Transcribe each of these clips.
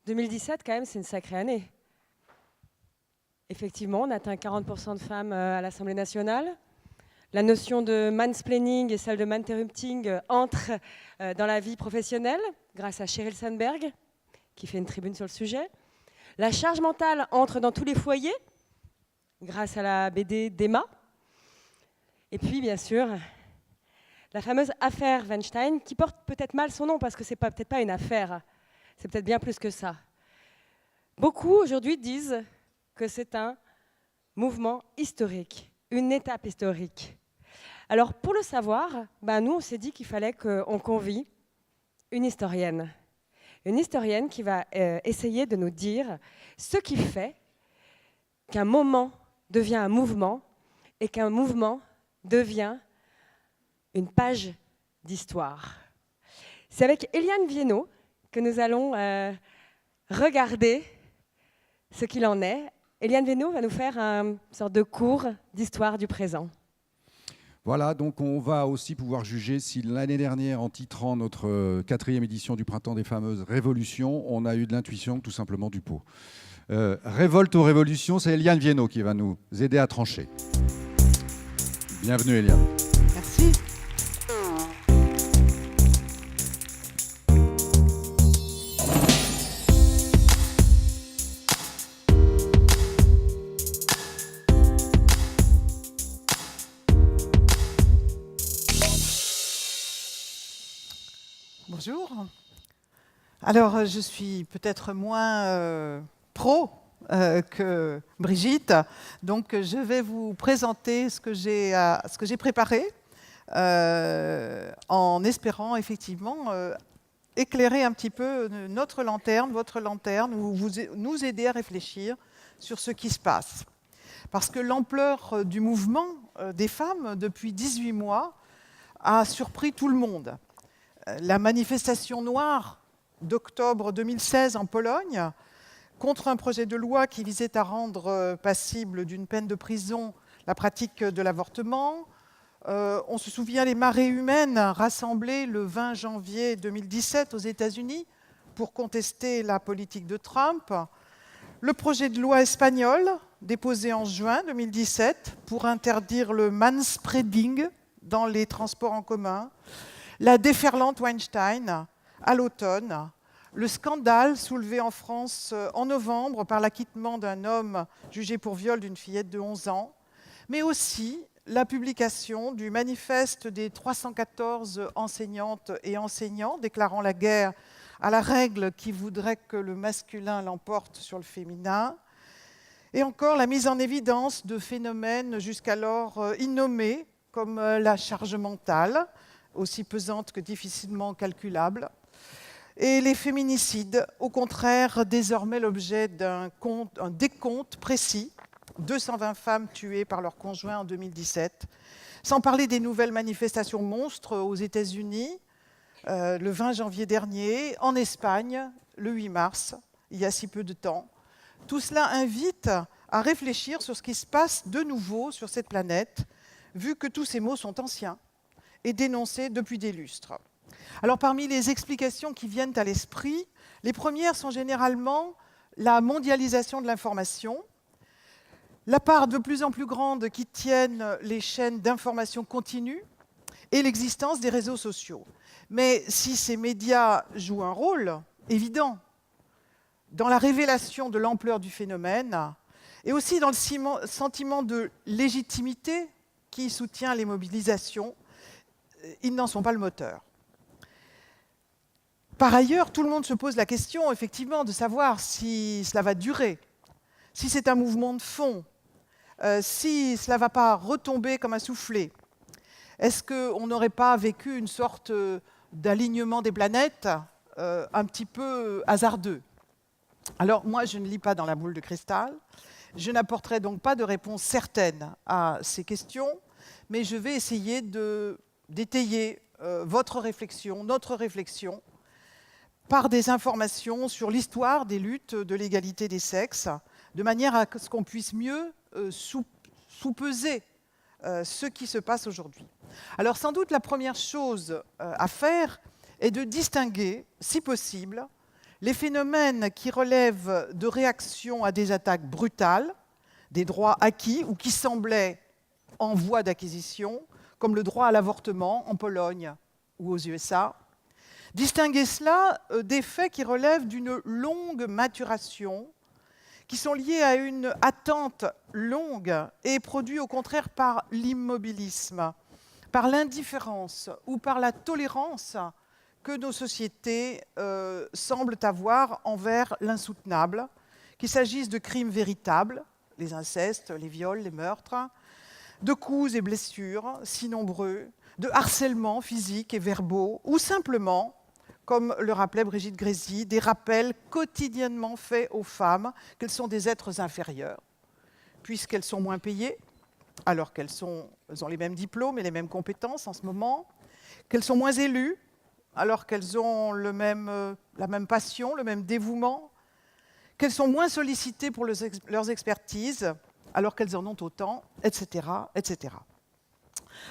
2017, quand même, c'est une sacrée année. Effectivement, on atteint 40% de femmes à l'Assemblée nationale. La notion de mansplaining et celle de maninterrupting entrent dans la vie professionnelle, grâce à Sheryl Sandberg, qui fait une tribune sur le sujet. La charge mentale entre dans tous les foyers, grâce à la BD d'Emma. Et puis, bien sûr, la fameuse affaire Weinstein, qui porte peut-être mal son nom, parce que ce n'est peut-être pas une affaire, c'est peut-être bien plus que ça. Beaucoup, aujourd'hui, disent que c'est un mouvement historique, une étape historique. Alors, pour le savoir, nous, on s'est dit qu'il fallait qu'on convie une historienne qui va essayer de nous dire ce qui fait qu'un moment devient un mouvement et qu'un mouvement devient une page d'histoire. C'est avec Eliane Viennot que nous allons regarder ce qu'il en est. Eliane Viennot va nous faire une sorte de cours d'histoire du présent. Voilà, donc on va aussi pouvoir juger si l'année dernière, en titrant notre 4e édition du Printemps des fameuses révolutions, on a eu de l'intuition, tout simplement du pot. Révolte ou révolution, c'est Eliane Viennot qui va nous aider à trancher. Bienvenue Eliane. Merci. Bonjour. Alors, je suis peut-être moins pro que Brigitte, donc je vais vous présenter ce que j'ai préparé en espérant effectivement éclairer un petit peu notre lanterne, votre lanterne, ou nous aider à réfléchir sur ce qui se passe. Parce que l'ampleur du mouvement des femmes depuis 18 mois a surpris tout le monde. La manifestation noire d'octobre 2016 en Pologne contre un projet de loi qui visait à rendre passible d'une peine de prison la pratique de l'avortement. On se souvient les marées humaines rassemblées le 20 janvier 2017 aux États-Unis pour contester la politique de Trump. Le projet de loi espagnol déposé en juin 2017 pour interdire le manspreading dans les transports en commun. La déferlante Weinstein à l'automne, le scandale soulevé en France en novembre par l'acquittement d'un homme jugé pour viol d'une fillette de 11 ans, mais aussi la publication du manifeste des 314 enseignantes et enseignants déclarant la guerre à la règle qui voudrait que le masculin l'emporte sur le féminin, et encore la mise en évidence de phénomènes jusqu'alors innommés comme la charge mentale, aussi pesante que difficilement calculable, et les féminicides, au contraire, désormais l'objet d'un décompte précis, 220 femmes tuées par leur conjoint en 2017, sans parler des nouvelles manifestations monstres aux États-Unis, le 20 janvier dernier, en Espagne, le 8 mars, il y a si peu de temps. Tout cela invite à réfléchir sur ce qui se passe de nouveau sur cette planète, vu que tous ces mots sont anciens et dénoncés depuis des lustres. Alors, parmi les explications qui viennent à l'esprit, les premières sont généralement la mondialisation de l'information, la part de plus en plus grande qui tiennent les chaînes d'information continue et l'existence des réseaux sociaux. Mais si ces médias jouent un rôle évident dans la révélation de l'ampleur du phénomène et aussi dans le sentiment de légitimité qui soutient les mobilisations, ils n'en sont pas le moteur. Par ailleurs, tout le monde se pose la question, effectivement, de savoir si cela va durer, si c'est un mouvement de fond, si cela ne va pas retomber comme un soufflet. Est-ce qu'on n'aurait pas vécu une sorte d'alignement des planètes un petit peu hasardeux? Alors, moi, je ne lis pas dans la boule de cristal. Je n'apporterai donc pas de réponse certaine à ces questions, mais je vais essayer d'étayer votre réflexion, notre réflexion, par des informations sur l'histoire des luttes de l'égalité des sexes, de manière à ce qu'on puisse mieux sous-peser ce qui se passe aujourd'hui. Alors sans doute la première chose à faire est de distinguer, si possible, les phénomènes qui relèvent de réactions à des attaques brutales, des droits acquis ou qui semblaient en voie d'acquisition, comme le droit à l'avortement en Pologne ou aux USA. Distinguer cela des faits qui relèvent d'une longue maturation, qui sont liés à une attente longue et produits au contraire par l'immobilisme, par l'indifférence ou par la tolérance que nos sociétés semblent avoir envers l'insoutenable, qu'il s'agisse de crimes véritables, les incestes, les viols, les meurtres, de coups et blessures, si nombreux, de harcèlements physiques et verbaux, ou simplement, comme le rappelait Brigitte Grésy, des rappels quotidiennement faits aux femmes qu'elles sont des êtres inférieurs, puisqu'elles sont moins payées, alors qu'elles ont les mêmes diplômes et les mêmes compétences en ce moment, qu'elles sont moins élues, alors qu'elles ont la même passion, le même dévouement, qu'elles sont moins sollicitées pour leurs expertises, alors qu'elles en ont autant, etc., etc.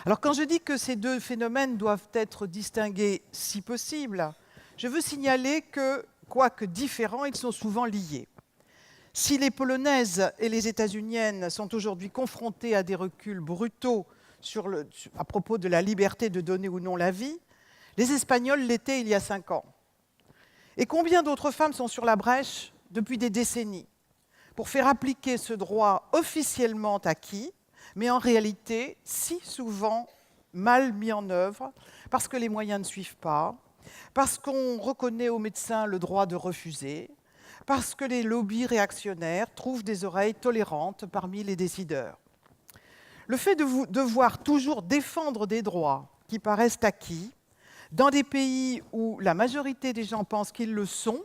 Alors quand je dis que ces deux phénomènes doivent être distingués si possible, je veux signaler que, quoique différents, ils sont souvent liés. Si les Polonaises et les États-Uniennes sont aujourd'hui confrontées à des reculs brutaux à propos de la liberté de donner ou non la vie, les Espagnols l'étaient il y a 5 ans. Et combien d'autres femmes sont sur la brèche depuis des décennies pour faire appliquer ce droit officiellement acquis, mais en réalité si souvent mal mis en œuvre, parce que les moyens ne suivent pas, parce qu'on reconnaît aux médecins le droit de refuser, parce que les lobbies réactionnaires trouvent des oreilles tolérantes parmi les décideurs. Le fait de devoir toujours défendre des droits qui paraissent acquis, dans des pays où la majorité des gens pensent qu'ils le sont,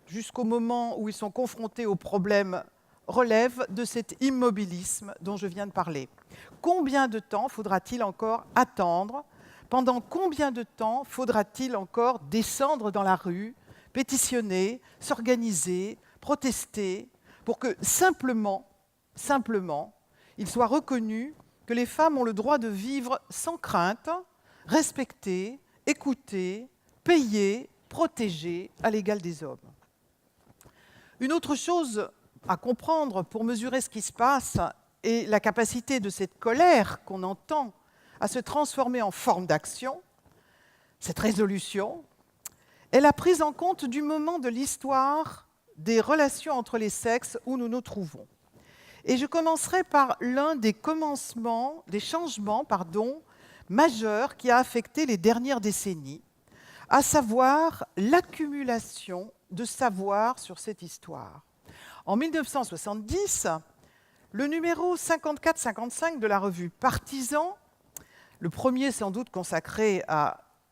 jusqu'au moment où ils sont confrontés aux problèmes, relève de cet immobilisme dont je viens de parler. Combien de temps faudra-t-il encore attendre? Pendant combien de temps faudra-t-il encore descendre dans la rue, pétitionner, s'organiser, protester, pour que simplement, il soit reconnu que les femmes ont le droit de vivre sans crainte, respectées, écoutées, payées, protégées à l'égal des hommes? Une autre chose à comprendre pour mesurer ce qui se passe et la capacité de cette colère qu'on entend à se transformer en forme d'action, cette résolution, est la prise en compte du moment de l'histoire des relations entre les sexes où nous nous trouvons. Et je commencerai par l'un des changements majeurs qui a affecté les dernières décennies, à savoir l'accumulation de savoir sur cette histoire. En 1970, le numéro 54-55 de la revue Partisan, le premier sans doute consacré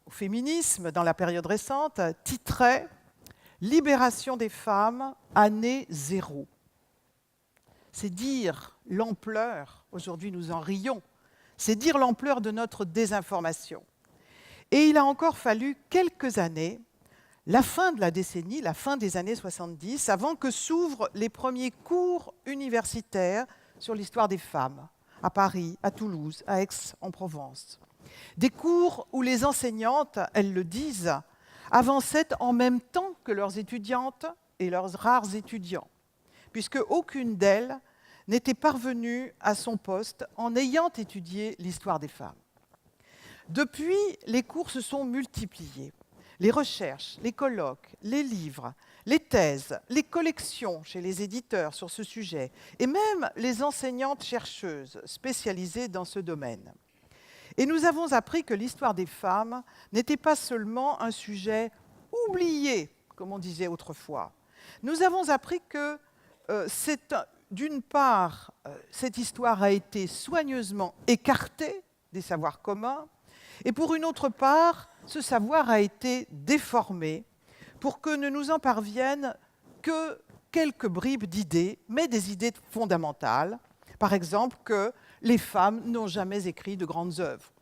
au féminisme dans la période récente, titrait « Libération des femmes, année 0 ». C'est dire l'ampleur, aujourd'hui nous en rions, c'est dire l'ampleur de notre désinformation. Et il a encore fallu quelques années, la fin de la décennie, la fin des années 70, avant que s'ouvrent les premiers cours universitaires sur l'histoire des femmes, à Paris, à Toulouse, à Aix-en-Provence. Des cours où les enseignantes, elles le disent, avançaient en même temps que leurs étudiantes et leurs rares étudiants, puisque aucune d'elles n'était parvenue à son poste en ayant étudié l'histoire des femmes. Depuis, les cours se sont multipliés. Les recherches, les colloques, les livres, les thèses, les collections chez les éditeurs sur ce sujet, et même les enseignantes chercheuses spécialisées dans ce domaine. Et nous avons appris que l'histoire des femmes n'était pas seulement un sujet oublié, comme on disait autrefois. Nous avons appris que d'une part, cette histoire a été soigneusement écartée des savoirs communs, et pour une autre part, ce savoir a été déformé pour que ne nous en parviennent que quelques bribes d'idées, mais des idées fondamentales. Par exemple, que les femmes n'ont jamais écrit de grandes œuvres,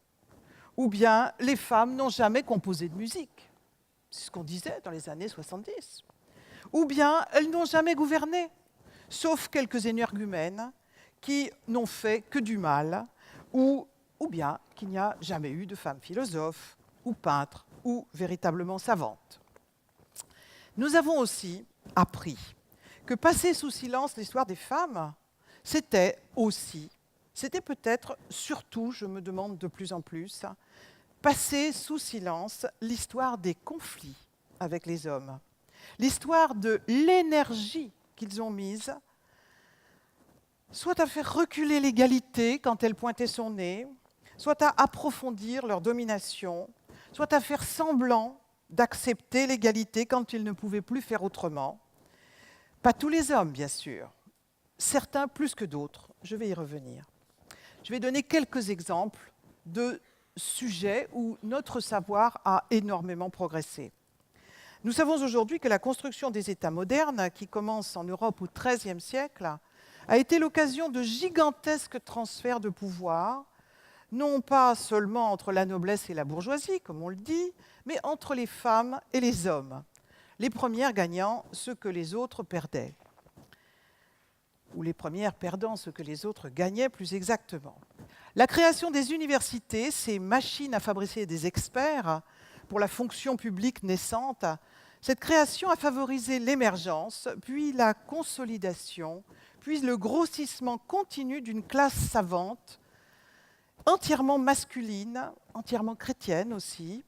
ou bien les femmes n'ont jamais composé de musique. C'est ce qu'on disait dans les années 70. Ou bien elles n'ont jamais gouverné, sauf quelques énergumènes qui n'ont fait que du mal, ou bien qu'il n'y a jamais eu de femmes philosophes, ou peintres, ou véritablement savantes. Nous avons aussi appris que passer sous silence l'histoire des femmes, c'était peut-être surtout, je me demande de plus en plus, passer sous silence l'histoire des conflits avec les hommes, l'histoire de l'énergie qu'ils ont mise, soit à faire reculer l'égalité quand elle pointait son nez, soit à approfondir leur domination, soit à faire semblant d'accepter l'égalité quand ils ne pouvaient plus faire autrement. Pas tous les hommes, bien sûr, certains plus que d'autres, je vais y revenir. Je vais donner quelques exemples de sujets où notre savoir a énormément progressé. Nous savons aujourd'hui que la construction des États modernes, qui commence en Europe au XIIIe siècle, a été l'occasion de gigantesques transferts de pouvoir, non pas seulement entre la noblesse et la bourgeoisie, comme on le dit, mais entre les femmes et les hommes, les premières gagnant ce que les autres perdaient, ou les premières perdant ce que les autres gagnaient plus exactement. La création des universités, ces machines à fabriquer des experts pour la fonction publique naissante, cette création a favorisé l'émergence, puis la consolidation, puis le grossissement continu d'une classe savante, entièrement masculine, entièrement chrétienne aussi,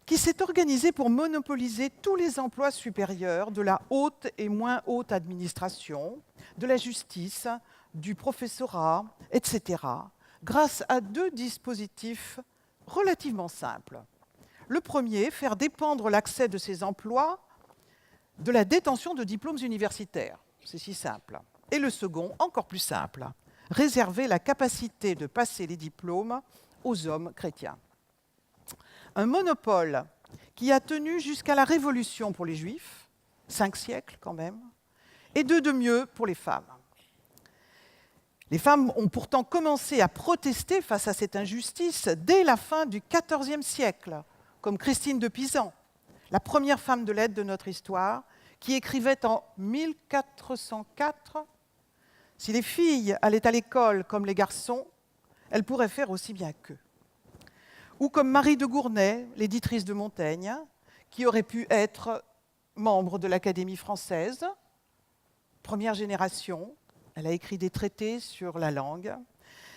qui s'est organisée pour monopoliser tous les emplois supérieurs de la haute et moins haute administration, de la justice, du professorat, etc., grâce à deux dispositifs relativement simples. Le premier, faire dépendre l'accès de ces emplois de la détention de diplômes universitaires. C'est si simple. Et le second, encore plus simple, réserver la capacité de passer les diplômes aux hommes chrétiens. Un monopole qui a tenu jusqu'à la Révolution pour les Juifs, 5 siècles quand même, et de mieux pour les femmes. Les femmes ont pourtant commencé à protester face à cette injustice dès la fin du XIVe siècle, comme Christine de Pisan, la première femme de lettres de notre histoire, qui écrivait en 1404 « Si les filles allaient à l'école comme les garçons, elles pourraient faire aussi bien qu'eux ». Ou comme Marie de Gournay, l'éditrice de Montaigne, qui aurait pu être membre de l'Académie française, première génération, elle a écrit des traités sur la langue.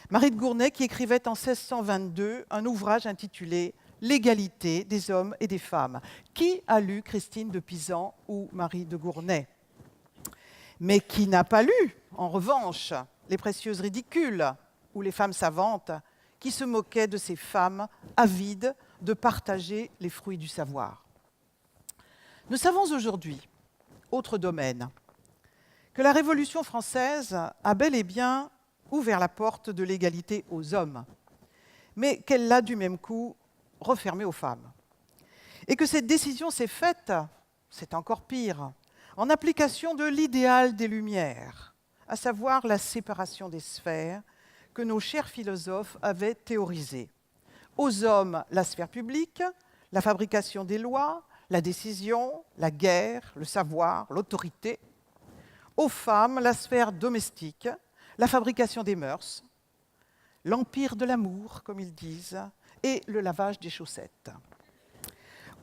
Marie de Gournay qui écrivait en 1622 un ouvrage intitulé « L'égalité des hommes et des femmes ». Qui a lu Christine de Pisan ou Marie de Gournay? Mais qui n'a pas lu, en revanche, Les Précieuses ridicules ou Les femmes savantes, qui se moquaient de ces femmes avides de partager les fruits du savoir. Nous savons aujourd'hui, autre domaine, que la Révolution française a bel et bien ouvert la porte de l'égalité aux hommes, mais qu'elle l'a du même coup refermée aux femmes. Et que cette décision s'est faite, c'est encore pire, en application de l'idéal des Lumières, à savoir la séparation des sphères que nos chers philosophes avaient théorisé. Aux hommes, la sphère publique, la fabrication des lois, la décision, la guerre, le savoir, l'autorité. Aux femmes, la sphère domestique, la fabrication des mœurs, l'empire de l'amour, comme ils disent, et le lavage des chaussettes.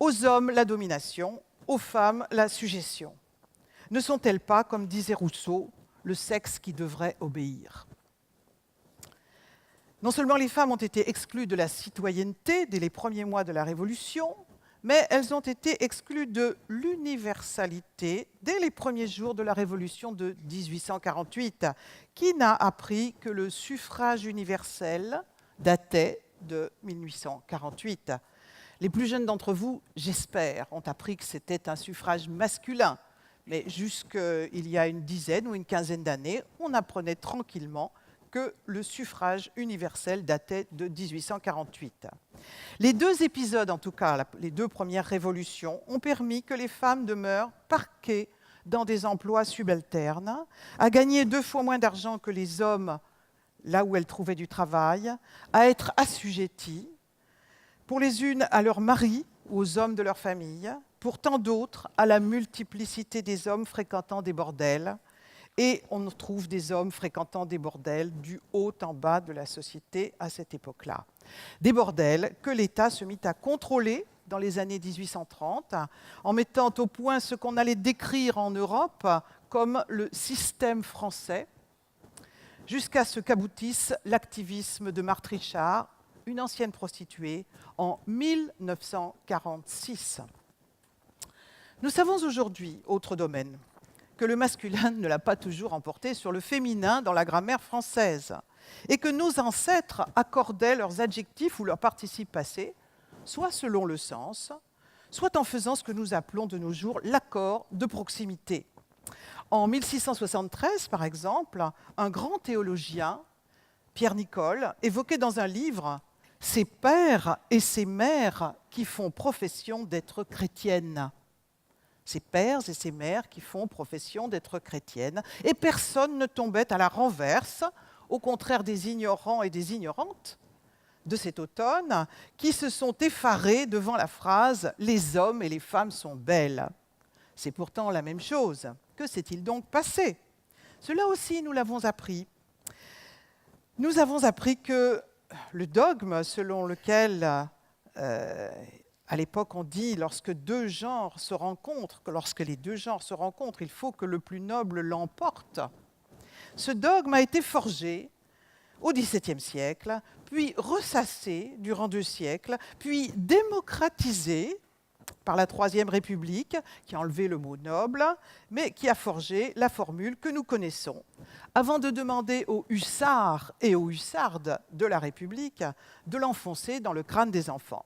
Aux hommes, la domination, aux femmes, la sujétion. Ne sont-elles pas, comme disait Rousseau, le sexe qui devrait obéir ? Non seulement les femmes ont été exclues de la citoyenneté dès les premiers mois de la Révolution, mais elles ont été exclues de l'universalité dès les premiers jours de la Révolution de 1848, qui n'a appris que le suffrage universel datait de 1848. Les plus jeunes d'entre vous, j'espère, ont appris que c'était un suffrage masculin, mais jusqu'il y a une dizaine ou une quinzaine d'années, on apprenait tranquillement que le suffrage universel datait de 1848. Les deux épisodes, en tout cas, les deux premières révolutions, ont permis que les femmes demeurent parquées dans des emplois subalternes, à gagner 2 fois moins d'argent que les hommes là où elles trouvaient du travail, à être assujetties, pour les unes à leur mari ou aux hommes de leur famille, pour tant d'autres à la multiplicité des hommes fréquentant des bordels. Et on trouve des hommes fréquentant des bordels du haut en bas de la société à cette époque-là. Des bordels que l'État se mit à contrôler dans les années 1830, en mettant au point ce qu'on allait décrire en Europe comme le système français, jusqu'à ce qu'aboutisse l'activisme de Marthe Richard, une ancienne prostituée, en 1946. Nous savons aujourd'hui, autre domaine, que le masculin ne l'a pas toujours emporté sur le féminin dans la grammaire française, et que nos ancêtres accordaient leurs adjectifs ou leurs participes passés, soit selon le sens, soit en faisant ce que nous appelons de nos jours l'accord de proximité. En 1673, par exemple, un grand théologien, Pierre Nicole, évoquait dans un livre « ces pères et ces mères qui font profession d'être chrétiennes ». Ces pères et ces mères qui font profession d'être chrétiennes. Et personne ne tombait à la renverse, au contraire des ignorants et des ignorantes de cet automne, qui se sont effarés devant la phrase « les hommes et les femmes sont belles ». C'est pourtant la même chose. Que s'est-il donc passé? Cela aussi, nous l'avons appris. Nous avons appris que le dogme selon lequel, à l'époque, on dit lorsque deux genres se rencontrent, que lorsque les deux genres se rencontrent, il faut que le plus noble l'emporte. Ce dogme a été forgé au XVIIe siècle, puis ressassé durant 2 siècles, puis démocratisé par la Troisième République, qui a enlevé le mot noble, mais qui a forgé la formule que nous connaissons, avant de demander aux hussards et aux hussardes de la République de l'enfoncer dans le crâne des enfants.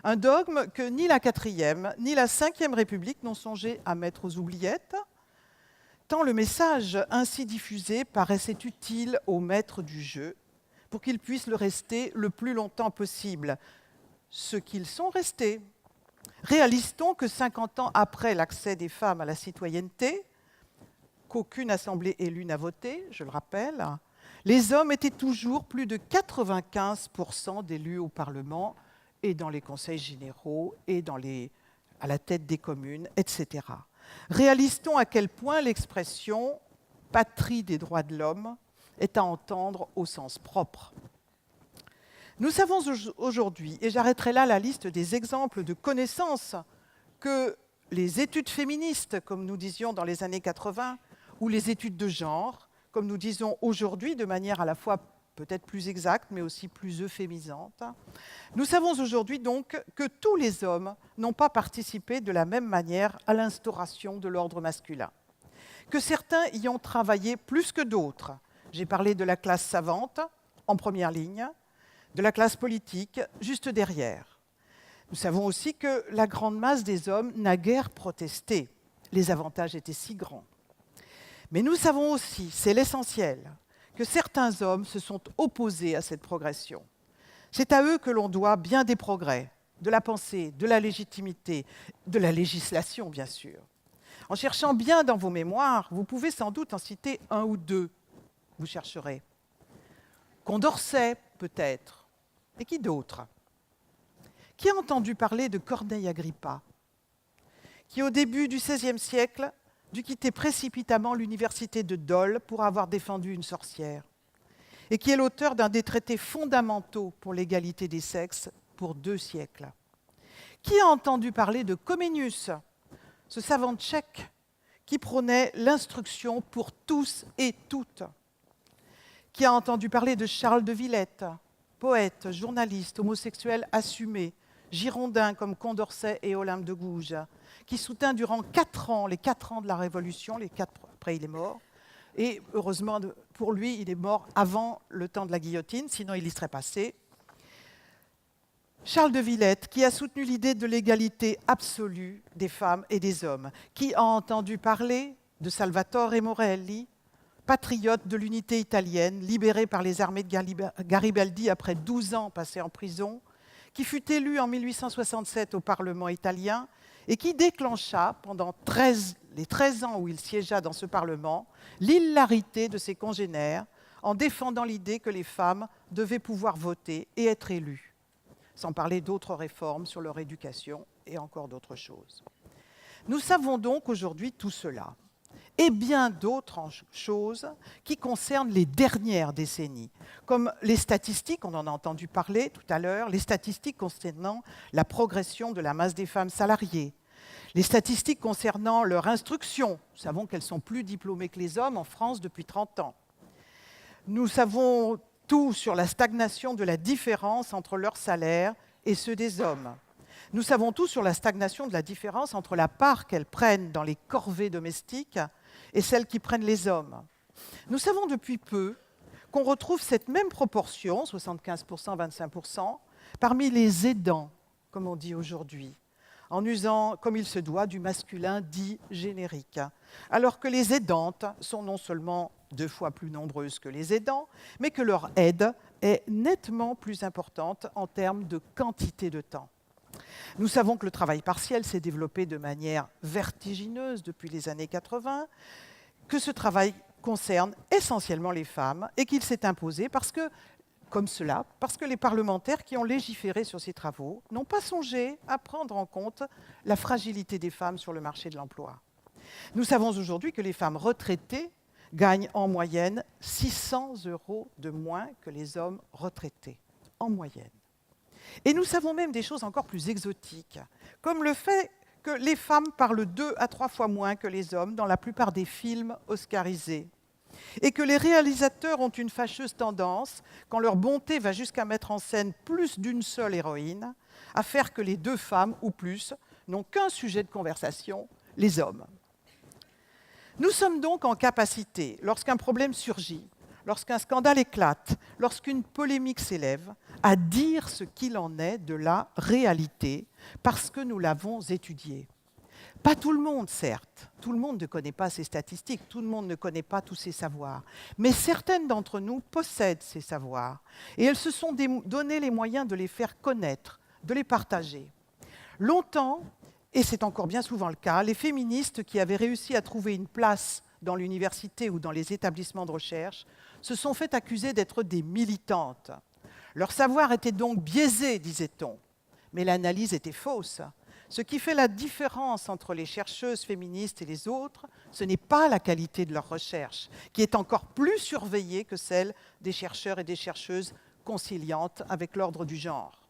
Un dogme que ni la 4e ni la 5e République n'ont songé à mettre aux oubliettes, tant le message ainsi diffusé paraissait utile aux maîtres du jeu pour qu'ils puissent le rester le plus longtemps possible, ce qu'ils sont restés. Réalise-t-on que 50 ans après l'accès des femmes à la citoyenneté, qu'aucune assemblée élue n'a voté, je le rappelle, les hommes étaient toujours plus de 95% d'élus au Parlement et dans les conseils généraux et à la tête des communes, etc. Réalise-t-on à quel point l'expression « patrie des droits de l'homme » est à entendre au sens propre? Nous savons aujourd'hui, et j'arrêterai là la liste des exemples de connaissances que les études féministes, comme nous disions dans les années 80, ou les études de genre, comme nous disons aujourd'hui de manière à la fois peut-être plus exacte, mais aussi plus euphémisante. Nous savons aujourd'hui donc que tous les hommes n'ont pas participé de la même manière à l'instauration de l'ordre masculin, que certains y ont travaillé plus que d'autres. J'ai parlé de la classe savante, en première ligne, de la classe politique, juste derrière. Nous savons aussi que la grande masse des hommes n'a guère protesté. Les avantages étaient si grands. Mais nous savons aussi, c'est l'essentiel, que certains hommes se sont opposés à cette progression. C'est à eux que l'on doit bien des progrès, de la pensée, de la légitimité, de la législation, bien sûr. En cherchant bien dans vos mémoires, vous pouvez sans doute en citer un ou deux. Vous chercherez. Condorcet, peut-être. Et qui d'autre? Qui a entendu parler de Corneille Agrippa, qui, au début du XVIe siècle, dut quitter précipitamment l'université de Dole pour avoir défendu une sorcière, et qui est l'auteur d'un des traités fondamentaux pour l'égalité des sexes pour 2 siècles? Qui a entendu parler de Comenius, ce savant tchèque qui prônait l'instruction pour tous et toutes? Qui a entendu parler de Charles de Villette, poète, journaliste, homosexuel assumé, girondin comme Condorcet et Olympe de Gouges, qui soutint durant 4 ans, les 4 ans de la Révolution, les 4 après il est mort, et heureusement pour lui, il est mort avant le temps de la guillotine, sinon il y serait passé. Charles de Villette, qui a soutenu l'idée de l'égalité absolue des femmes et des hommes, qui a entendu parler de Salvatore Morelli, patriote de l'unité italienne, libéré par les armées de Garibaldi après 12 ans passés en prison, qui fut élu en 1867 au Parlement italien et qui déclencha, pendant les 13 ans où il siégea dans ce Parlement, l'hilarité de ses congénères en défendant l'idée que les femmes devaient pouvoir voter et être élues, sans parler d'autres réformes sur leur éducation et encore d'autres choses. Nous savons donc aujourd'hui tout cela. et bien d'autres choses qui concernent les dernières décennies, comme les statistiques, on en a entendu parler tout à l'heure, les statistiques concernant la progression de la masse des femmes salariées, les statistiques concernant leur instruction. Nous savons qu'elles sont plus diplômées que les hommes en France depuis 30 ans. Nous savons tout sur la stagnation de la différence entre leurs salaires et ceux des hommes. Nous savons tout sur la stagnation de la différence entre la part qu'elles prennent dans les corvées domestiques et celle qui prennent les hommes. Nous savons depuis peu qu'on retrouve cette même proportion, 75%, 25%, parmi les aidants, comme on dit aujourd'hui, en usant, comme il se doit, du masculin dit générique, alors que les aidantes sont non seulement 2 fois plus nombreuses que les aidants, mais que leur aide est nettement plus importante en termes de quantité de temps. Nous savons que le travail partiel s'est développé de manière vertigineuse depuis les années 80, que ce travail concerne essentiellement les femmes et qu'il s'est imposé parce que les parlementaires qui ont légiféré sur ces travaux n'ont pas songé à prendre en compte la fragilité des femmes sur le marché de l'emploi. Nous savons aujourd'hui que les femmes retraitées gagnent en moyenne 600 € de moins que les hommes retraités, en moyenne. Et nous savons même des choses encore plus exotiques, comme le fait que les femmes parlent 2 à 3 fois moins que les hommes dans la plupart des films oscarisés, et que les réalisateurs ont une fâcheuse tendance, quand leur bonté va jusqu'à mettre en scène plus d'une seule héroïne, à faire que les 2 femmes, ou plus, n'ont qu'un sujet de conversation, les hommes. Nous sommes donc en capacité, lorsqu'un problème surgit, lorsqu'un scandale éclate, lorsqu'une polémique s'élève, à dire ce qu'il en est de la réalité, parce que nous l'avons étudiée. Pas tout le monde, certes. Tout le monde ne connaît pas ces statistiques, tout le monde ne connaît pas tous ces savoirs. Mais certaines d'entre nous possèdent ces savoirs. Et elles se sont donné les moyens de les faire connaître, de les partager. Longtemps, et c'est encore bien souvent le cas, les féministes qui avaient réussi à trouver une place dans l'université ou dans les établissements de recherche se sont fait accuser d'être des militantes. Leur savoir était donc biaisé, disait-on. Mais l'analyse était fausse. Ce qui fait la différence entre les chercheuses féministes et les autres, ce n'est pas la qualité de leur recherche, qui est encore plus surveillée que celle des chercheurs et des chercheuses conciliantes avec l'ordre du genre.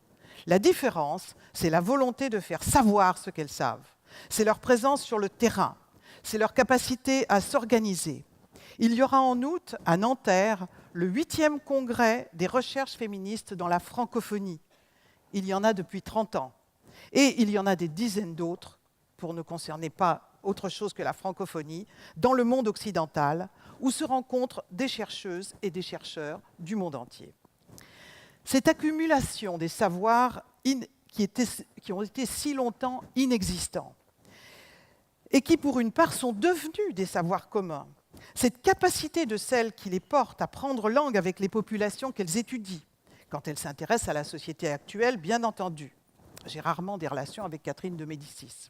La différence, c'est la volonté de faire savoir ce qu'elles savent. C'est leur présence sur le terrain. C'est leur capacité à s'organiser. Il y aura en août, à Nanterre, le 8e congrès des recherches féministes dans la francophonie. Il y en a depuis 30 ans. Et il y en a des dizaines d'autres, pour ne concerner pas autre chose que la francophonie, dans le monde occidental, où se rencontrent des chercheuses et des chercheurs du monde entier. Cette accumulation des savoirs qui ont été si longtemps inexistants, et qui, pour une part, sont devenus des savoirs communs, cette capacité de celles qui les portent à prendre langue avec les populations qu'elles étudient, quand elles s'intéressent à la société actuelle, bien entendu. J'ai rarement des relations avec Catherine de Médicis.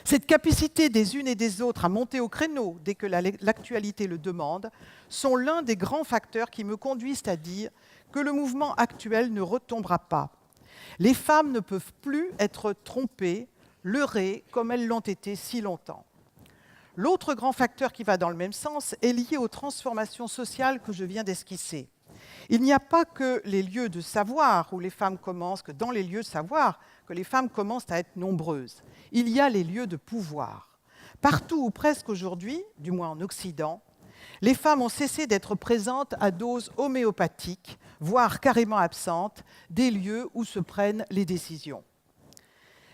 Cette capacité des unes et des autres à monter au créneau dès que l'actualité le demande sont l'un des grands facteurs qui me conduisent à dire que le mouvement actuel ne retombera pas. Les femmes ne peuvent plus être trompées, leurrées comme elles l'ont été si longtemps. L'autre grand facteur qui va dans le même sens est lié aux transformations sociales que je viens d'esquisser. Il n'y a pas que les lieux de savoir où les femmes commencent, que dans les lieux de savoir, que les femmes commencent à être nombreuses. Il y a les lieux de pouvoir. Partout ou presque aujourd'hui, du moins en Occident, les femmes ont cessé d'être présentes à dose homéopathique, voire carrément absentes, des lieux où se prennent les décisions.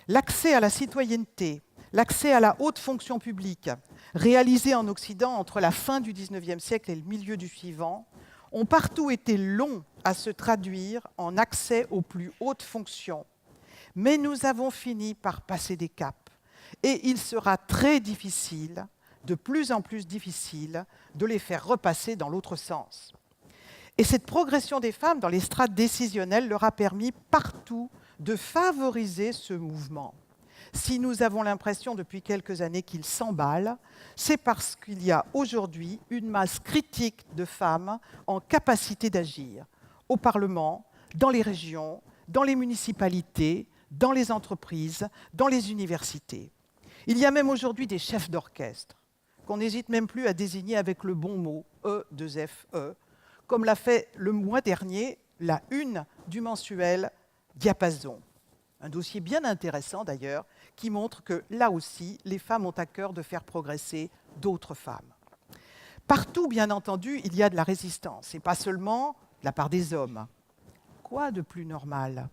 L'accès à la citoyenneté, l'accès à la haute fonction publique, réalisé en Occident entre la fin du XIXe siècle et le milieu du suivant, ont partout été longs à se traduire en accès aux plus hautes fonctions. Mais nous avons fini par passer des caps. Et il sera très difficile, de plus en plus difficile, de les faire repasser dans l'autre sens. Et cette progression des femmes dans les strates décisionnelles leur a permis partout de favoriser ce mouvement. Si nous avons l'impression depuis quelques années qu'il s'emballe, c'est parce qu'il y a aujourd'hui une masse critique de femmes en capacité d'agir, au Parlement, dans les régions, dans les municipalités, dans les entreprises, dans les universités. Il y a même aujourd'hui des chefs d'orchestre. qu'on n'hésite même plus à désigner avec le bon mot, E2FE, comme l'a fait le mois dernier la une du mensuel Diapason. Un dossier bien intéressant d'ailleurs, qui montre que là aussi, les femmes ont à cœur de faire progresser d'autres femmes. Partout, bien entendu, il y a de la résistance, et pas seulement de la part des hommes. Quoi de plus normal ?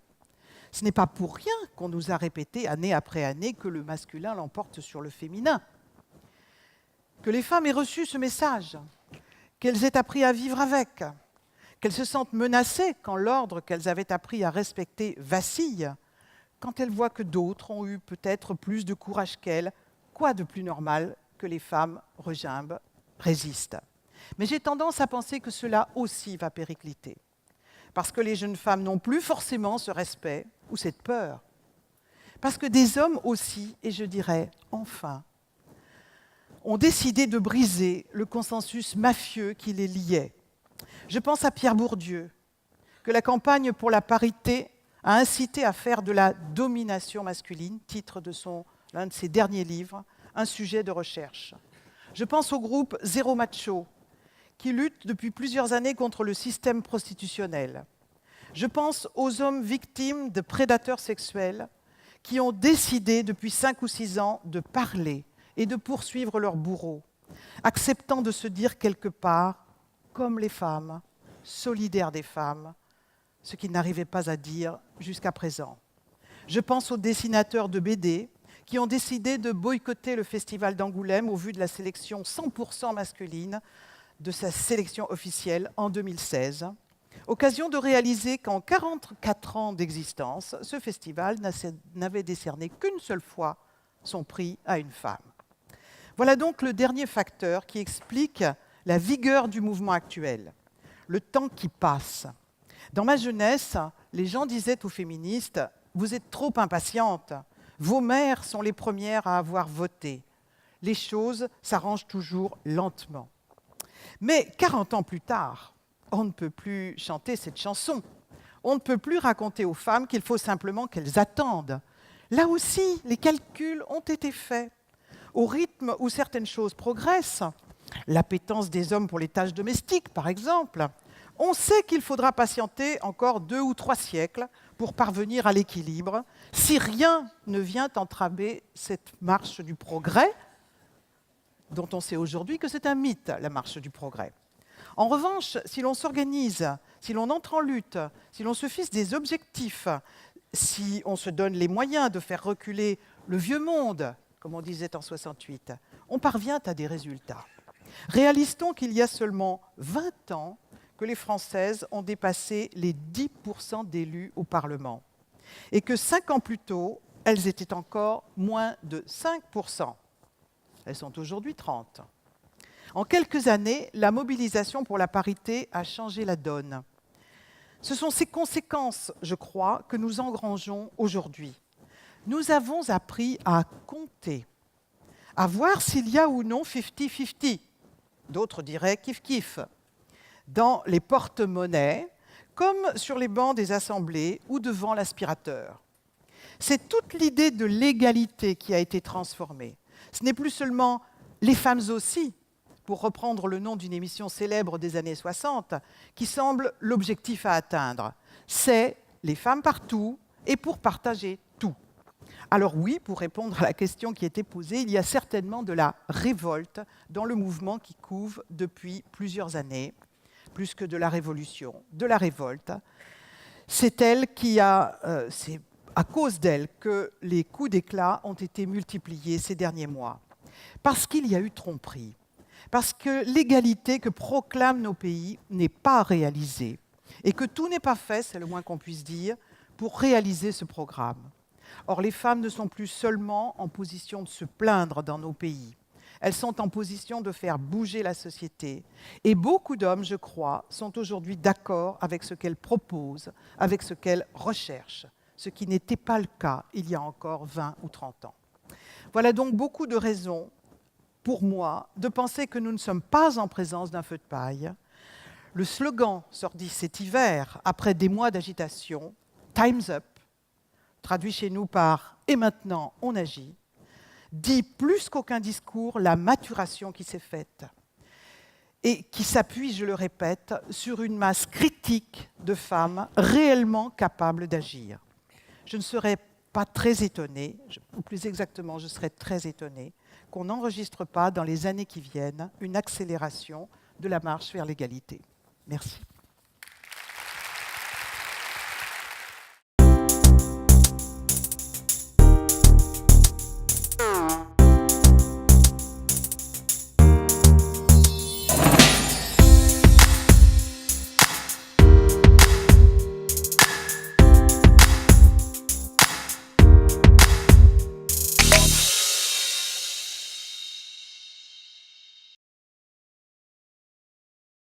Ce n'est pas pour rien qu'on nous a répété année après année que le masculin l'emporte sur le féminin. Que les femmes aient reçu ce message, qu'elles aient appris à vivre avec, qu'elles se sentent menacées quand l'ordre qu'elles avaient appris à respecter vacille, quand elles voient que d'autres ont eu peut-être plus de courage qu'elles. Quoi de plus normal que les femmes regimbent, résistent ? Mais j'ai tendance à penser que cela aussi va péricliter. Parce que les jeunes femmes n'ont plus forcément ce respect ou cette peur. Parce que des hommes aussi, et je dirais enfin, ont décidé de briser le consensus mafieux qui les liait. Je pense à Pierre Bourdieu, que la campagne pour la parité a incité à faire de la domination masculine, titre de l'un de ses derniers livres, un sujet de recherche. Je pense au groupe Zéro Macho, qui lutte depuis plusieurs années contre le système prostitutionnel. Je pense aux hommes victimes de prédateurs sexuels qui ont décidé depuis 5 ou 6 ans de parler et de poursuivre leurs bourreaux, acceptant de se dire quelque part, comme les femmes, solidaires des femmes, ce qu'ils n'arrivaient pas à dire jusqu'à présent. Je pense aux dessinateurs de BD qui ont décidé de boycotter le festival d'Angoulême au vu de la sélection 100% masculine de sa sélection officielle en 2016. Occasion de réaliser qu'en 44 ans d'existence, ce festival n'avait décerné qu'une seule fois son prix à une femme. Voilà donc le dernier facteur qui explique la vigueur du mouvement actuel, le temps qui passe. Dans ma jeunesse, les gens disaient aux féministes « Vous êtes trop impatientes, vos mères sont les premières à avoir voté. Les choses s'arrangent toujours lentement. » Mais 40 ans plus tard, on ne peut plus chanter cette chanson. On ne peut plus raconter aux femmes qu'il faut simplement qu'elles attendent. Là aussi, les calculs ont été faits. Au rythme où certaines choses progressent, l'appétence des hommes pour les tâches domestiques, par exemple, on sait qu'il faudra patienter encore 2 ou 3 siècles pour parvenir à l'équilibre, si rien ne vient entraver cette marche du progrès, dont on sait aujourd'hui que c'est un mythe, la marche du progrès. En revanche, si l'on s'organise, si l'on entre en lutte, si l'on se fixe des objectifs, si on se donne les moyens de faire reculer le vieux monde, comme on disait en 68, on parvient à des résultats. Réalise-t-on qu'il y a seulement 20 ans que les Françaises ont dépassé les 10% d'élus au Parlement et que 5 ans plus tôt, elles étaient encore moins de 5%. Elles sont aujourd'hui 30%. En quelques années, la mobilisation pour la parité a changé la donne. Ce sont ces conséquences, je crois, que nous engrangeons aujourd'hui. Nous avons appris à compter, à voir s'il y a ou non 50-50. D'autres diraient kiff-kiff. Dans les porte-monnaies, comme sur les bancs des assemblées ou devant l'aspirateur. C'est toute l'idée de l'égalité qui a été transformée. Ce n'est plus seulement les femmes aussi, pour reprendre le nom d'une émission célèbre des années 60, qui semble l'objectif à atteindre. C'est les femmes partout et pour partager tout. Alors oui, pour répondre à la question qui était posée, il y a certainement de la révolte dans le mouvement qui couve depuis plusieurs années, plus que de la révolution, de la révolte. C'est à cause d'elle que les coups d'éclat ont été multipliés ces derniers mois. Parce qu'il y a eu tromperie. Parce que l'égalité que proclament nos pays n'est pas réalisée et que tout n'est pas fait, c'est le moins qu'on puisse dire, pour réaliser ce programme. Or, les femmes ne sont plus seulement en position de se plaindre dans nos pays. Elles sont en position de faire bouger la société. Et beaucoup d'hommes, je crois, sont aujourd'hui d'accord avec ce qu'elles proposent, avec ce qu'elles recherchent, ce qui n'était pas le cas il y a encore 20 ou 30 ans. Voilà donc beaucoup de raisons pour moi, de penser que nous ne sommes pas en présence d'un feu de paille. Le slogan sorti cet hiver, après des mois d'agitation, « Time's up », traduit chez nous par « Et maintenant, on agit », dit plus qu'aucun discours la maturation qui s'est faite et qui s'appuie, je le répète, sur une masse critique de femmes réellement capables d'agir. Je ne serais pas très étonnée, ou plus exactement, je serais très étonnée, qu'on n'enregistre pas dans les années qui viennent une accélération de la marche vers l'égalité. Merci.